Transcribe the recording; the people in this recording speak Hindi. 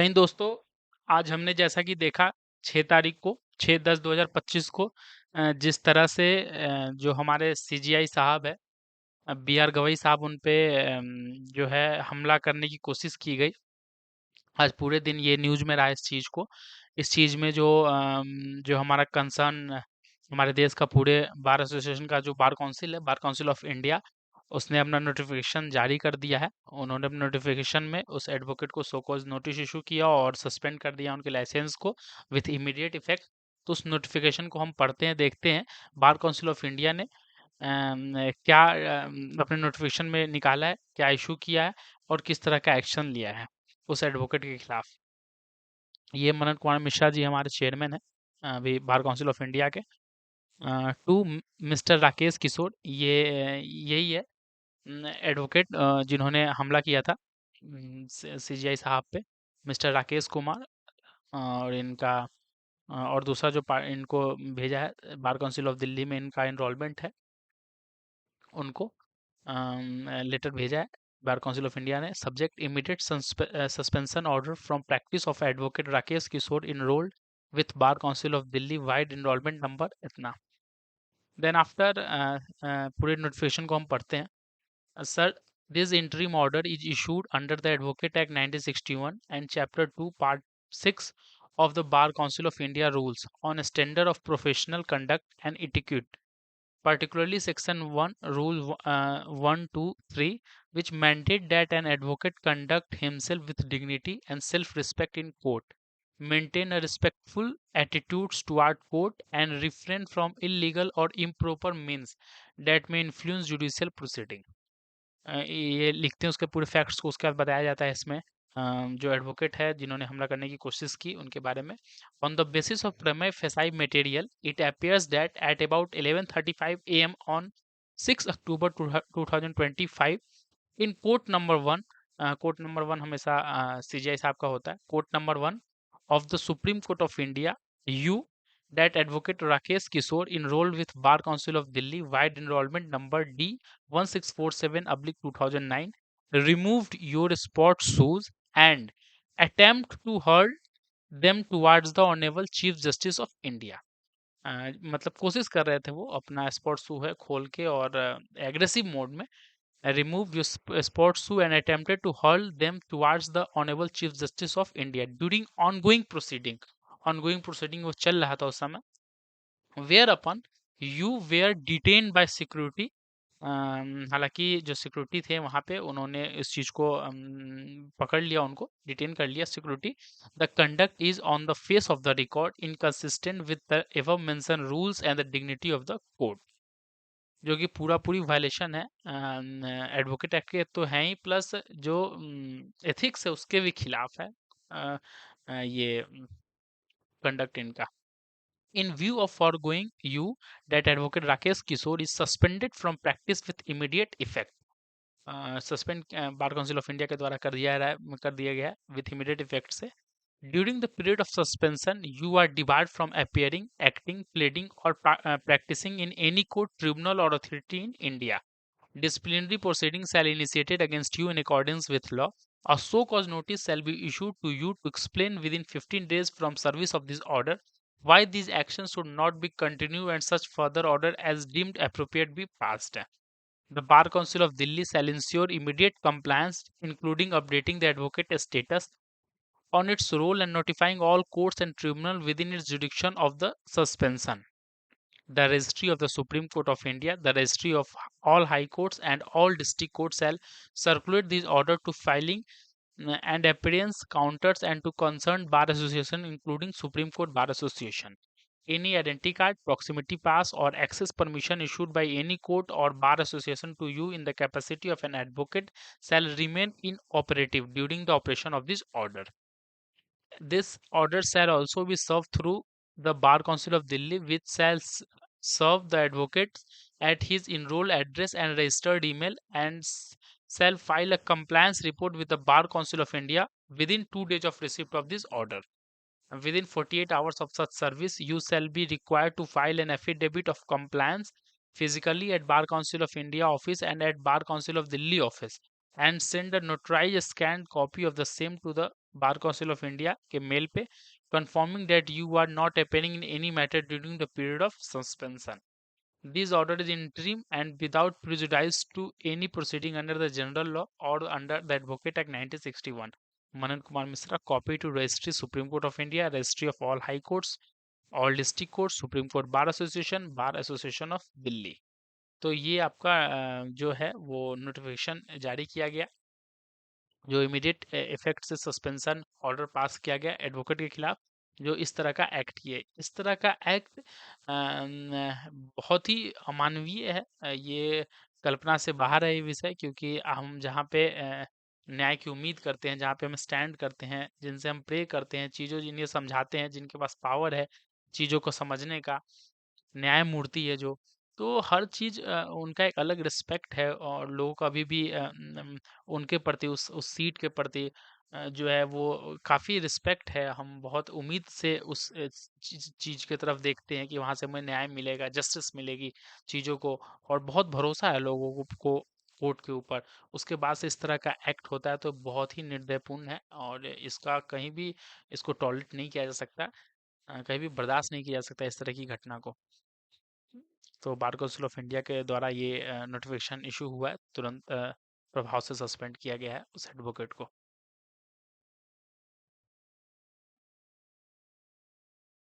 नहीं दोस्तों, आज हमने जैसा कि देखा 6 तारीख को 6/10/2025 को जिस तरह से जो हमारे सीजीआई साहब है, बी आर गवई साहब, उन पे जो है हमला करने की कोशिश की गई। आज पूरे दिन ये न्यूज़ में रहा इस चीज़ को। इस चीज़ में जो हमारा कंसर्न हमारे देश का पूरे बार एसोसिएशन का जो बार काउंसिल है, बार काउंसिल ऑफ इंडिया, उसने अपना नोटिफिकेशन जारी कर दिया है। उन्होंने अपने नोटिफिकेशन में उस एडवोकेट को सो कॉज नोटिस इशू किया और सस्पेंड कर दिया उनके लाइसेंस को विथ इमीडिएट इफेक्ट। तो उस नोटिफिकेशन को हम पढ़ते हैं, देखते हैं बार काउंसिल ऑफ इंडिया ने क्या अपने नोटिफिकेशन में निकाला है, क्या इशू किया है और किस तरह का एक्शन लिया है उस एडवोकेट के खिलाफ। ये मनन कुमार मिश्रा जी हमारे चेयरमैन है अभी बार काउंसिल ऑफ इंडिया के। टू मिस्टर राकेश किशोर, ये यही है एडवोकेट जिन्होंने हमला किया था सीजीआई साहब पे, मिस्टर राकेश कुमार। और इनका और दूसरा जो इनको भेजा है बार काउंसिल ऑफ दिल्ली में, इनका इनरोलमेंट है, उनको लेटर भेजा है बार काउंसिल ऑफ इंडिया ने। Subject immediate suspension order from practice of advocate Rakesh Kishore enrolled with bar council of Delhi vide enrolment number इतना। देन आफ्टर पूरे नोटिफिकेशन को हम पढ़ते हैं। Sir, this interim order is issued under the Advocate Act 1961 and Chapter 2, Part 6 of the Bar Council of India rules on standard of professional conduct and etiquette, particularly Section 1, Rule 1, 2, 3, which mandate that an advocate conduct himself with dignity and self-respect in court, maintain a respectful attitudes toward court, and refrain from illegal or improper means that may influence judicial proceeding। ये लिखते हैं उसके पूरे फैक्ट्स को, उसके बाद बताया जाता है इसमें जो एडवोकेट है जिन्होंने हमला करने की कोशिश की उनके बारे में। ऑन द बेसिस ऑफ प्रमेय facie material it appears that at about 11:35 AM on 6 October 2025 in court number 1 हमेशा सीजीआई साहब का होता है, court number 1 of the Supreme Court of India, you, that Advocate Rakesh Kishore enrolled with Bar Council of Delhi, wide enrollment number D 1647/2009, removed your sports shoes and attempt to hurl them towards the Honorable Chief Justice of India। मतलब कोशिश कर रहे थे वो अपना स्पोर्ट्स शू है खोल के और एग्रेसिव मोड में remove your sports shoe and attempted to hurl them towards the Honorable Chief Justice of India during ongoing proceeding। ongoing proceeding वो चल रहा था उस समय। whereupon you were detained by security। हालांकि जो सिक्योरिटी थे वहां पे उन्होंने इस चीज को पकड़ लिया, उनको डिटेन कर लिया security. The conduct is on the face of the record inconsistent with the above mention rules and the dignity of the court, जो कि पूरी वायलेशन है एडवोकेट एक्ट के तो है ही, प्लस जो एथिक्स है उसके भी खिलाफ है ये कंडक्ट इनका। In view of foregoing, you, that Advocate Rakesh Kishore is suspended from practice with immediate effect। Suspend bar council of India के द्वारा कर दिया गया विथ इमीडिएट इफेक्ट से। During the period of suspension you are debarred from appearing, acting, pleading और practising in any court, tribunal और authority in India. Disciplinary proceedings shall initiated against you in accordance with law. A so cause notice shall be issued to you to explain within 15 days from service of this order why these actions should not be continued and such further order as deemed appropriate be passed। The Bar Council of Delhi shall ensure immediate compliance, including updating the advocate status on its role and notifying all courts and tribunal within its jurisdiction of the suspension। The Registry of the Supreme Court of India, the Registry of all High Courts and all District Courts shall circulate this order to filing and appearance counters and to concerned bar association including Supreme Court Bar Association। Any identity card, proximity pass or access permission issued by any court or bar association to you in the capacity of an advocate shall remain inoperative during the operation of this order। This order shall also be served through the Bar Council of Delhi, which shall serve the advocate at his enrolled address and registered email, and shall file a compliance report with the Bar Council of India within 2 days of receipt of this order। Within 48 hours of such service, you shall be required to file an affidavit of compliance physically at Bar Council of India office and at Bar Council of Delhi office, and send a notarized scanned copy of the same to the bar council of India के मेल पे, confirming that you are not appearing in any matter during the period of suspension. This order is interim and without prejudice to any proceeding under the general law or under the Advocate Act 1961. Manan Kumar Misra, copy to Registry, Supreme Court of India, Registry of all High Courts, all District Courts, Supreme Court Bar Association of Delhi. तो ये आपका जो है वो नोटिफिकेशन जारी किया गया, जो इमीडिएट इफेक्ट से सस्पेंशन ऑर्डर पास किया गया एडवोकेट के खिलाफ, जो इस तरह का एक्ट किए। इस तरह का एक्ट बहुत ही अमानवीय है। ये कल्पना से बाहर है ये विषय, क्योंकि हम जहाँ पे न्याय की उम्मीद करते हैं, जहाँ पे हम स्टैंड करते हैं, जिनसे हम प्रे करते हैं, चीज़ों जिन्हें समझाते हैं, जिनके पास पावर है चीज़ों को समझने का, न्यायमूर्ति है जो, तो हर चीज़ उनका एक अलग रिस्पेक्ट है, और लोगों का अभी भी उनके प्रति उस सीट के प्रति जो है वो काफ़ी रिस्पेक्ट है। हम बहुत उम्मीद से उस चीज़ की तरफ देखते हैं कि वहाँ से हमें न्याय मिलेगा, जस्टिस मिलेगी चीज़ों को, और बहुत भरोसा है लोगों को कोर्ट के ऊपर। उसके बाद से इस तरह का एक्ट होता है तो बहुत ही निर्दयपूर्ण है, और इसका कहीं भी इसको टॉलरेट नहीं किया जा सकता, कहीं भी बर्दाश्त नहीं किया जा सकता इस तरह की घटना को। तो बार काउंसिल ऑफ इंडिया के द्वारा ये नोटिफिकेशन इशू हुआ है, तुरंत प्रभाव से सस्पेंड किया गया है उस एडवोकेट को।